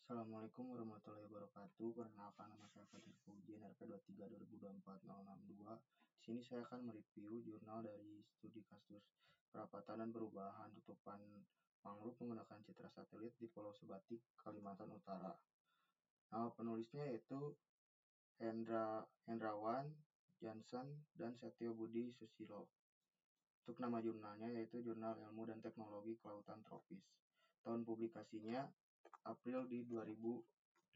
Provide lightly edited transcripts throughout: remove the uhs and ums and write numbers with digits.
Assalamualaikum warahmatullahi wabarakatuh. Perkenalkan, nama saya Fajar Faujian, RP 23/2024-062. Di sini saya akan mereview jurnal dari studi kasus perapatan dan perubahan tutupan mangrove menggunakan citra satelit di Pulau Sebatik, Kalimantan Utara. Nama penulisnya yaitu Hendrawan Johnson dan Setio Budi Susilo. Untuk nama jurnalnya yaitu Jurnal Ilmu dan Teknologi Kelautan Tropis. Tahun publikasinya April di 2018.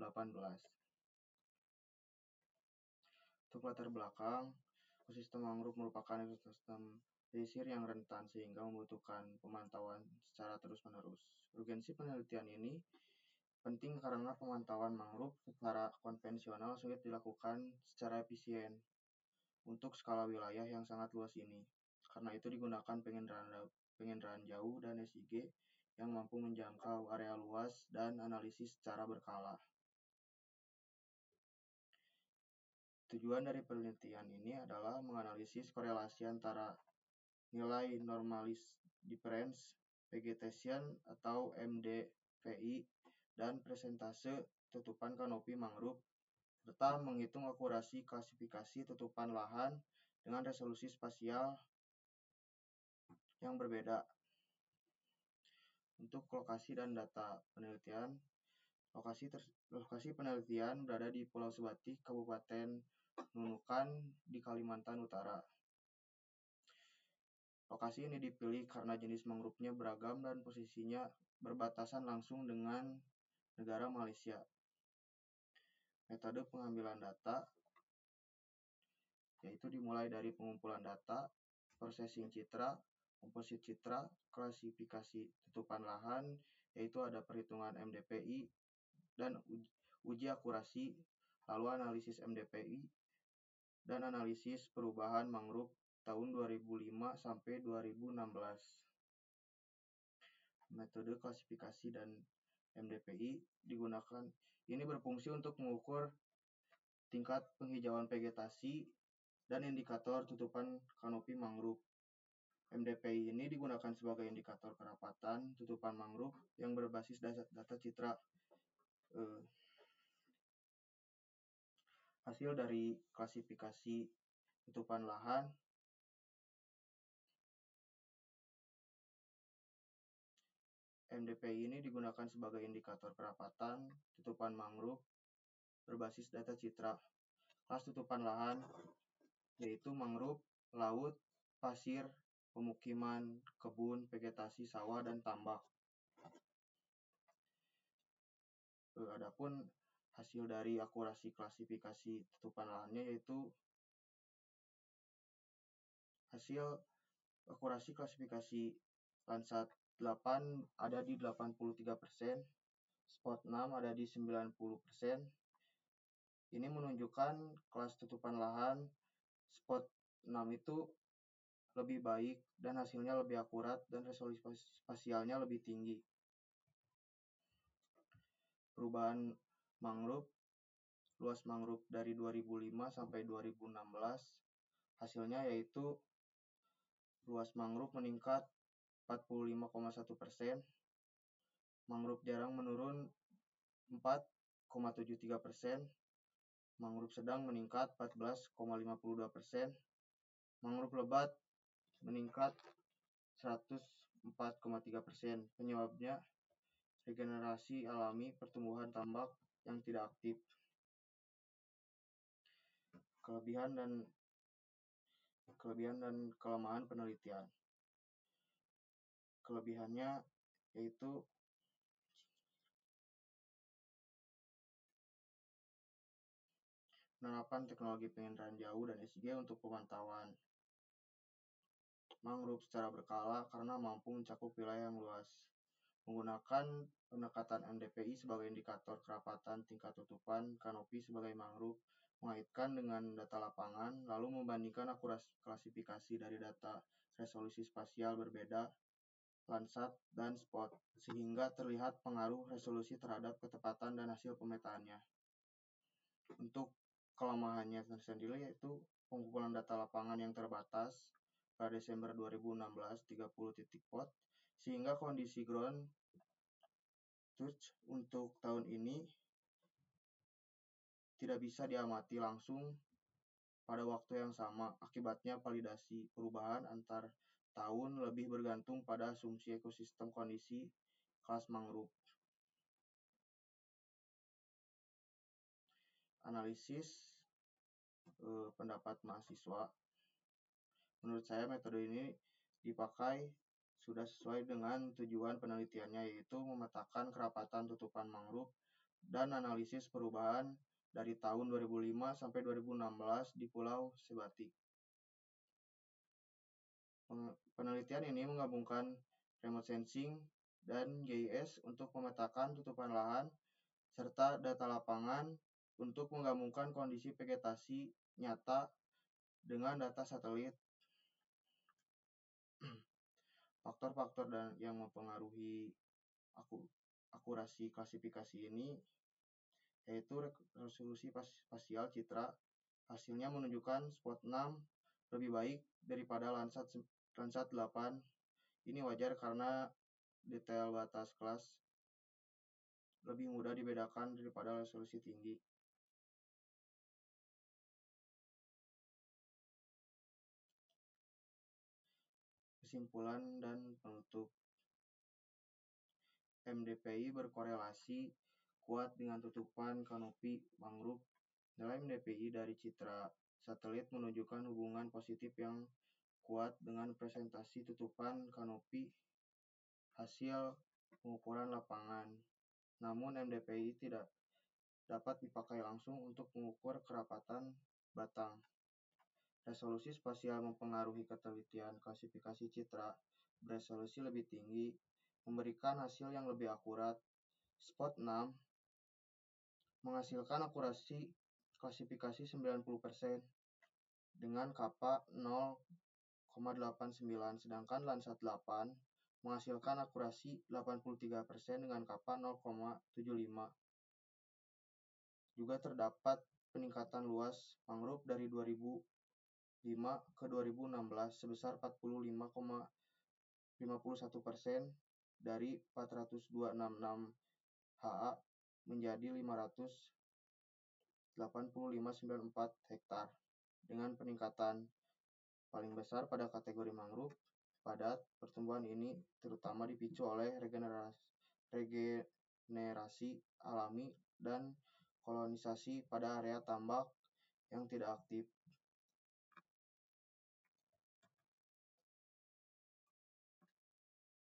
Untuk latar belakang, ekosistem mangrove merupakan ekosistem pesisir yang rentan sehingga membutuhkan pemantauan secara terus-menerus. Urgensi penelitian ini penting karena pemantauan mangrove secara konvensional sulit dilakukan secara efisien untuk skala wilayah yang sangat luas ini. Karena itu digunakan penginderaan jauh dan SIG yang mampu menjangkau area luas dan analisis secara berkala. Tujuan dari penelitian ini adalah menganalisis korelasi antara nilai normalis difference vegetation atau MDVI dan presentase tutupan kanopi mangrove, serta menghitung akurasi klasifikasi tutupan lahan dengan resolusi spasial yang berbeda. Untuk lokasi dan data penelitian, lokasi penelitian berada di Pulau Sebatik, Kabupaten Nunukan di Kalimantan Utara. Lokasi ini dipilih karena jenis mangrove-nya beragam dan posisinya berbatasan langsung dengan negara Malaysia. Metode pengambilan data yaitu dimulai dari pengumpulan data, processing citra, komposit citra, klasifikasi tutupan lahan, yaitu ada perhitungan MDPI dan uji akurasi, lalu analisis MDPI dan analisis perubahan mangrove tahun 2005 sampai 2016. Metode klasifikasi dan MDPI digunakan ini berfungsi untuk mengukur tingkat penghijauan vegetasi dan indikator tutupan kanopi mangrove. MDPI ini digunakan sebagai indikator kerapatan tutupan mangrove yang berbasis data citra. Hasil dari klasifikasi tutupan lahan MDPI ini digunakan sebagai indikator kerapatan tutupan mangrove berbasis data citra. Kelas tutupan lahan yaitu mangrove, laut, pasir, pemukiman, kebun, vegetasi sawah, dan tambak. Adapun hasil dari akurasi klasifikasi tutupan lahannya yaitu hasil akurasi klasifikasi Landsat 8 ada di 83%, Spot 6 ada di 90%. Ini menunjukkan kelas tutupan lahan Spot 6 itu lebih baik dan hasilnya lebih akurat dan resolusi spasialnya lebih tinggi. Perubahan mangrove, luas mangrove dari 2005 sampai 2016, hasilnya yaitu luas mangrove meningkat 45,1%, mangrove jarang menurun 4,73%, mangrove sedang meningkat 14,52%, mangrove lebat meningkat 104,3%. Penyebabnya regenerasi alami pertumbuhan tambak yang tidak aktif. Kelebihan dan kelemahan penelitian. Kelebihannya yaitu penerapan teknologi penginderaan jauh dan SIG untuk pemantauan mangrove secara berkala karena mampu mencakup wilayah yang luas. Menggunakan pendekatan MDPI sebagai indikator kerapatan tingkat tutupan kanopi sebagai mangrove, mengaitkan dengan data lapangan, lalu membandingkan akurasi klasifikasi dari data resolusi spasial berbeda, Landsat dan Spot, sehingga terlihat pengaruh resolusi terhadap ketepatan dan hasil pemetaannya. Untuk kelemahannya sendiri yaitu pengumpulan data lapangan yang terbatas pada Desember 2016, 30 titik pot, sehingga kondisi ground Terus untuk tahun ini tidak bisa diamati langsung pada waktu yang sama. Akibatnya validasi perubahan antar tahun lebih bergantung pada asumsi ekosistem kondisi kelas mangrove. Analisis pendapat mahasiswa. Menurut saya metode ini dipakai sudah sesuai dengan tujuan penelitiannya, yaitu memetakan kerapatan tutupan mangrove dan analisis perubahan dari tahun 2005 sampai 2016 di Pulau Sebatik. Penelitian ini menggabungkan remote sensing dan GIS untuk memetakan tutupan lahan serta data lapangan untuk menggabungkan kondisi vegetasi nyata dengan data satelit. Faktor-faktor yang mempengaruhi akurasi klasifikasi ini yaitu resolusi spasial citra. Hasilnya menunjukkan spot 6 lebih baik daripada Landsat 8. Ini wajar karena detail batas kelas lebih mudah dibedakan daripada resolusi tinggi. Kesimpulan dan penutup. MDPI berkorelasi kuat dengan tutupan kanopi mangrove. Nilai MDPI dari citra satelit menunjukkan hubungan positif yang kuat dengan presentasi tutupan kanopi hasil pengukuran lapangan. Namun MDPI tidak dapat dipakai langsung untuk mengukur kerapatan batang. Resolusi spasial mempengaruhi ketelitian klasifikasi citra beresolusi lebih tinggi, memberikan hasil yang lebih akurat. Spot 6 menghasilkan akurasi klasifikasi 90% dengan kappa 0,89, sedangkan Landsat 8 menghasilkan akurasi 83% dengan kappa 0,75. Juga terdapat peningkatan luas mangrove dari 2005 ke 2016 sebesar 45,51% dari 402,66 ha menjadi 585,94 hektar, dengan peningkatan paling besar pada kategori mangrove padat. Pertumbuhan ini terutama dipicu oleh regenerasi alami dan kolonisasi pada area tambak yang tidak aktif.